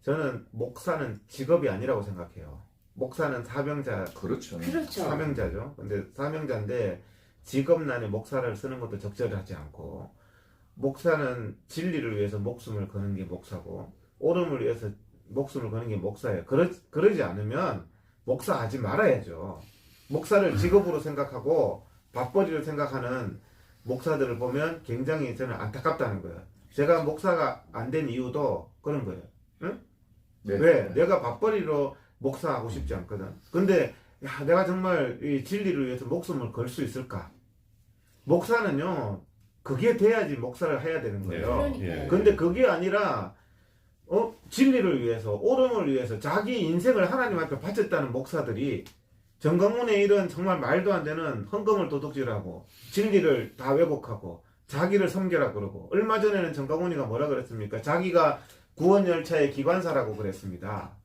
저는 목사는 직업이 아니라고 생각해요. 목사는 사명자, 그렇죠. 그렇죠. 사명자죠. 근데 사명자인데 직업란에 목사를 쓰는 것도 적절하지 않고, 목사는 진리를 위해서 목숨을 거는 게 목사고 옳음을 위해서 목숨을 거는 게 목사예요. 그러지 않으면 목사하지 말아야죠. 목사를 직업으로 생각하고 밥벌이를 생각하는 목사들을 보면 굉장히 저는 안타깝다는 거예요. 제가 목사가 안 된 이유도 그런 거예요. 응? 네. 왜? 내가 밥벌이로 목사하고 싶지 않거든. 근데 야, 내가 정말 이 진리를 위해서 목숨을 걸 수 있을까? 목사는요, 그게 돼야지 목사를 해야 되는 거예요. 그러니까요. 근데 그게 아니라 진리를 위해서, 옳음을 위해서 자기 인생을 하나님 앞에 바쳤다는 목사들이 정강훈의 일은 정말 말도 안 되는 헌금을 도둑질하고 진리를 다 왜곡하고 자기를 섬겨라 그러고, 얼마 전에는 정강훈이가 뭐라 그랬습니까? 자기가 구원열차의 기관사라고 그랬습니다.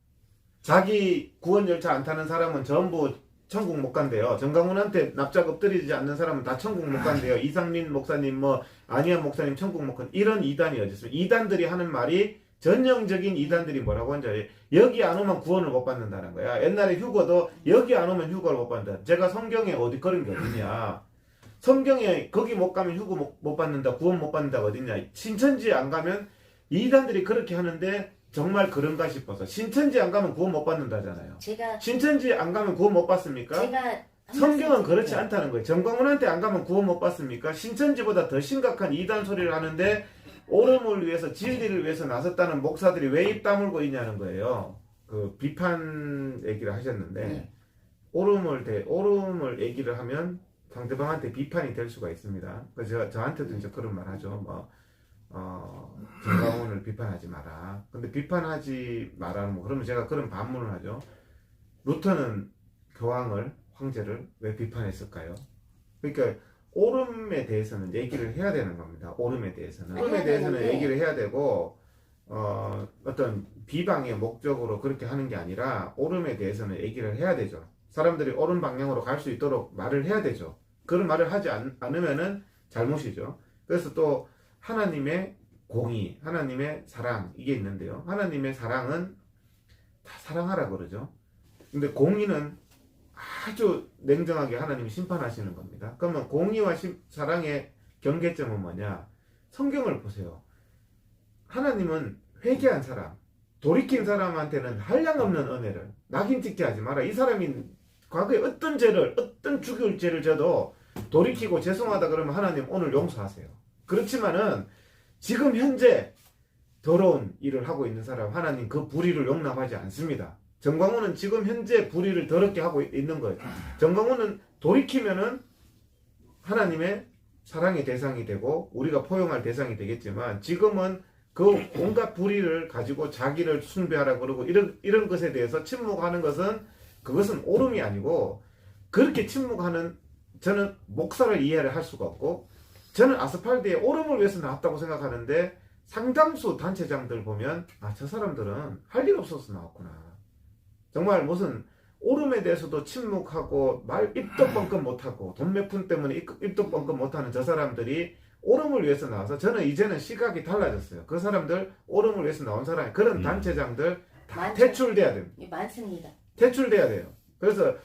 자기 구원열차 안 타는 사람은 전부 천국 못 간대요. 정강훈한테 납작 엎드리지 않는 사람은 다 천국 못 간대요. 이상민 목사님, 안희연 목사님 천국 못 간. 이런 이단이 어디 있어요? 이단들이 하는 말이, 전형적인 이단들이 뭐라고 하는지 알아요? 여기 안 오면 구원을 못 받는다는 거야. 옛날에 휴거도 여기 안 오면 휴거를 못 받는다. 제가 성경에 어디 그런 게 어디냐? 성경에 거기 못 가면 휴거 못 받는다, 구원 못 받는다가 어디냐? 신천지에 안 가면, 이단들이 그렇게 하는데 정말 그런가 싶어서, 신천지 안 가면 구원 못 받는다잖아요. 신천지 안 가면 구원 못 받습니까? 성경은 그렇지 않다는 거예요. 정광훈한테 안 가면 구원 못 받습니까? 신천지보다 더 심각한 이단 소리를 하는데 옳음을 위해서, 진리를 위해서 나섰다는 목사들이 왜 입 다물고 있냐는 거예요. 그 비판 얘기를 하셨는데, 네. 옳음을 얘기를 하면 상대방한테 비판이 될 수가 있습니다. 그래서 저한테도 이제 그런 말 하죠. 정강훈을 비판하지 마라. 근데 비판하지 마라는 그러면 제가 그런 반문을 하죠. 루터는 황제를 왜 비판했을까요? 그러니까 옳음에 대해서는 얘기를 해야 되는 겁니다. 옳음에 대해서는 얘기를 해야 되고, 어떤 비방의 목적으로 그렇게 하는 게 아니라 옳음에 대해서는 얘기를 해야 되죠. 사람들이 옳은 방향으로 갈 수 있도록 말을 해야 되죠. 그런 말을 하지 않으면은 잘못이죠. 그래서 또 하나님의 공의, 하나님의 사랑, 이게 있는데요. 하나님의 사랑은 다 사랑하라 그러죠. 근데 공의는 아주 냉정하게 하나님이 심판하시는 겁니다. 그러면 공의와 사랑의 경계점은 뭐냐? 성경을 보세요. 하나님은 회개한 사람, 돌이킨 사람한테는 한량없는 은혜를, 낙인 찍게 하지 마라. 이 사람이 과거에 어떤 죽일 죄를 져도 돌이키고 죄송하다 그러면 하나님 오늘 용서하세요. 그렇지만은 지금 현재 더러운 일을 하고 있는 사람, 하나님 그 불의를 용납하지 않습니다. 정광훈은 지금 현재 불의를 더럽게 하고 있는 거예요. 정광훈은 돌이키면은 하나님의 사랑의 대상이 되고 우리가 포용할 대상이 되겠지만, 지금은 그 온갖 불의를 가지고 자기를 숭배하라 그러고 이런 것에 대해서 침묵하는 것은, 그것은 옳음이 아니고, 그렇게 침묵하는 저는 목사를 이해를 할 수가 없고, 저는 아스팔트에 옳음을 위해서 나왔다고 생각하는데, 상당수 단체장들 보면 저 사람들은 할 일 없어서 나왔구나. 정말 무슨 옳음에 대해서도 침묵하고 입도 뻥끗 못하고 돈 몇 푼 때문에 입도 뻥끗 못하는 저 사람들이 옳음을 위해서 나와서, 저는 이제는 시각이 달라졌어요. 그 사람들, 옳음을 위해서 나온 사람, 그런 단체장들 다 퇴출돼야 됩니다. 많습니다. 퇴출돼야 돼요. 그래서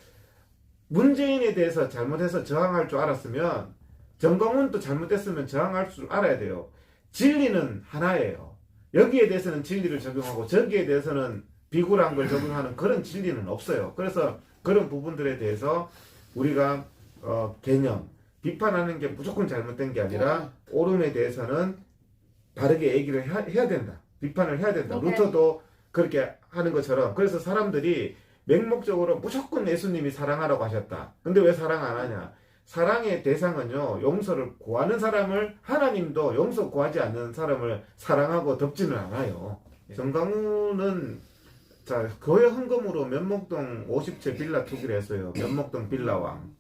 문재인에 대해서 잘못해서 저항할 줄 알았으면, 정광훈도 잘못했으면 저항할 줄 알아야 돼요. 진리는 하나예요. 여기에 대해서는 진리를 적용하고 저기에 대해서는 비굴한 걸 적용하는 그런 진리는 없어요. 그래서 그런 부분들에 대해서 우리가 개념, 비판하는 게 무조건 잘못된 게 아니라 옳음에 대해서는 바르게 얘기를 해야 된다. 비판을 해야 된다. 루터도 그렇게 하는 것처럼. 그래서 사람들이 맹목적으로 무조건 예수님이 사랑하라고 하셨다. 근데 왜 사랑 안 하냐? 사랑의 대상은요, 용서를 구하는 사람을, 하나님도 용서 구하지 않는 사람을 사랑하고 덮지는 않아요. 정강훈은 교회 헌금으로 면목동 50채 빌라 투기를 했어요. 면목동 빌라왕.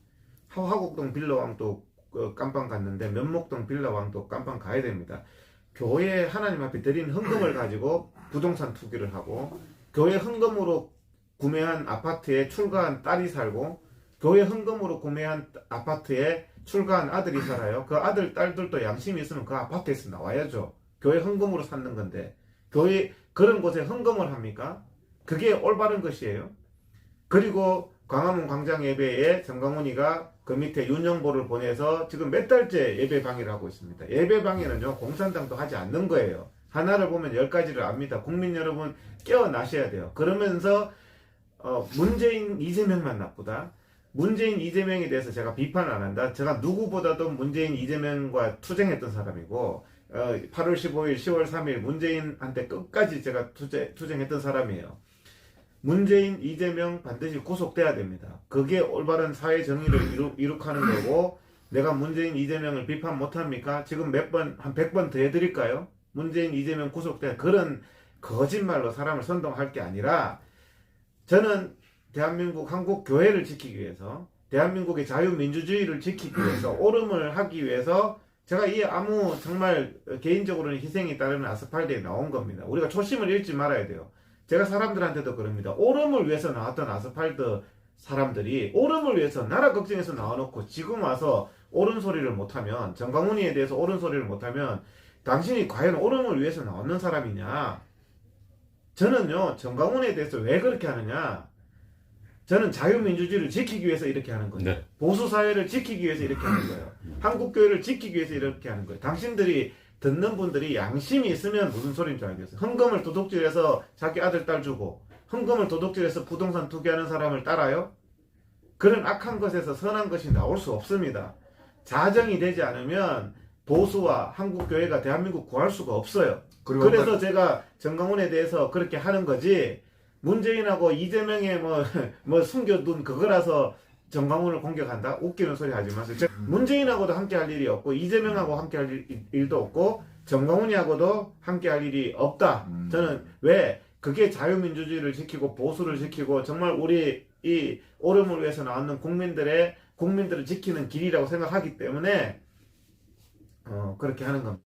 화곡동 빌라왕도 깜빵 갔는데 면목동 빌라왕도 깜빵 가야 됩니다. 교회 하나님 앞에 드린 헌금을 가지고 부동산 투기를 하고, 교회 헌금으로 구매한 아파트에 출가한 딸이 살고, 교회 헌금으로 구매한 아파트에 출가한 아들이 살아요. 그 아들, 딸들도 양심이 있으면 그 아파트에서 나와야죠. 교회 헌금으로 샀는 건데. 교회 그런 곳에 헌금을 합니까? 그게 올바른 것이에요. 그리고 광화문 광장 예배에 정강훈이가 그 밑에 윤영보를 보내서 지금 몇 달째 예배 방해를 하고 있습니다. 예배 방해는요, 공산당도 하지 않는 거예요. 하나를 보면 10가지를 압니다. 국민 여러분 깨어나셔야 돼요. 그러면서 문재인 이재명만 나쁘다. 문재인 이재명에 대해서 제가 비판을 안 한다. 제가 누구보다도 문재인 이재명과 투쟁했던 사람이고 8월 15일 10월 3일 문재인한테 끝까지 제가 투쟁했던 사람이에요. 문재인 이재명 반드시 구속돼야 됩니다. 그게 올바른 사회 정의를 이룩하는 거고, 내가 문재인 이재명을 비판 못합니까? 지금 한 100번 더 해드릴까요? 문재인 이재명 구속돼야, 그런 거짓말로 사람을 선동할 게 아니라, 저는 대한민국 한국 교회를 지키기 위해서, 대한민국의 자유민주주의를 지키기 위해서, 옳음을 하기 위해서 제가 이 정말 개인적으로는 희생이 따르는 아스팔트에 나온 겁니다. 우리가 초심을 잃지 말아야 돼요. 제가 사람들한테도 그럽니다. 옳음을 위해서 나왔던 아스팔트 사람들이 옳음을 위해서 나라 걱정해서 나와놓고 지금 와서 옳은 소리를 못하면, 정강훈이에 대해서 옳은 소리를 못하면 당신이 과연 옳음을 위해서 나오는 사람이냐? 저는요, 정강훈에 대해서 왜 그렇게 하느냐? 저는 자유민주주의를 지키기 위해서 이렇게 하는 거예요. 네. 보수사회를 지키기 위해서 이렇게 하는 거예요. 한국교회를 지키기 위해서 이렇게 하는 거예요. 당신들이 듣는 분들이 양심이 있으면 무슨 소리인 줄 알겠어요. 헌금을 도둑질해서 자기 아들 딸 주고, 헌금을 도둑질해서 부동산 투기하는 사람을 따라요? 그런 악한 것에서 선한 것이 나올 수 없습니다. 자정이 되지 않으면 보수와 한국교회가 대한민국 구할 수가 없어요. 그래서 제가 정강훈에 대해서 그렇게 하는 거지, 문재인하고 이재명의 숨겨둔 그거라서 정강훈을 공격한다? 웃기는 소리 하지 마세요. 문재인하고도 함께 할 일이 없고, 이재명하고 함께 할 일도 없고, 정강훈이하고도 함께 할 일이 없다. 저는 왜? 그게 자유민주주의를 지키고 보수를 지키고 정말 우리 이 옳음을 위해서 나왔는 국민들을 지키는 길이라고 생각하기 때문에 그렇게 하는 겁니다.